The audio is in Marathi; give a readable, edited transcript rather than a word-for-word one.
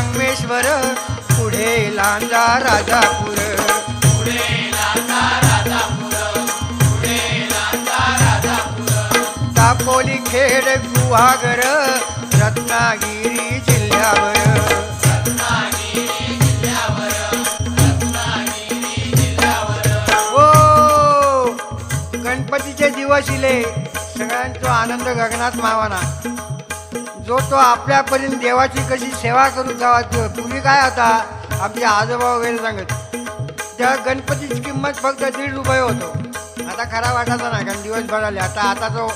संगमेश्वर, पुढे लांजा राजापूर. दापोली खेड गुहागर, रत्नागिरी जिल्ह्यावर. ओ गणपतीचे दिवस इले, सगळ्यांचा आनंद गगनात मावाना. जो तो आपल्यापर्यंत देवाची कशी सेवा करू जावा. पूर्वी काय होता, आपले आजोबा वगैरे सांगत, त्या गणपतीची किंमत फक्त ₹1.5 होतो. आता खरा वाटायचा नाही, कारण दिवस भराले. आता तो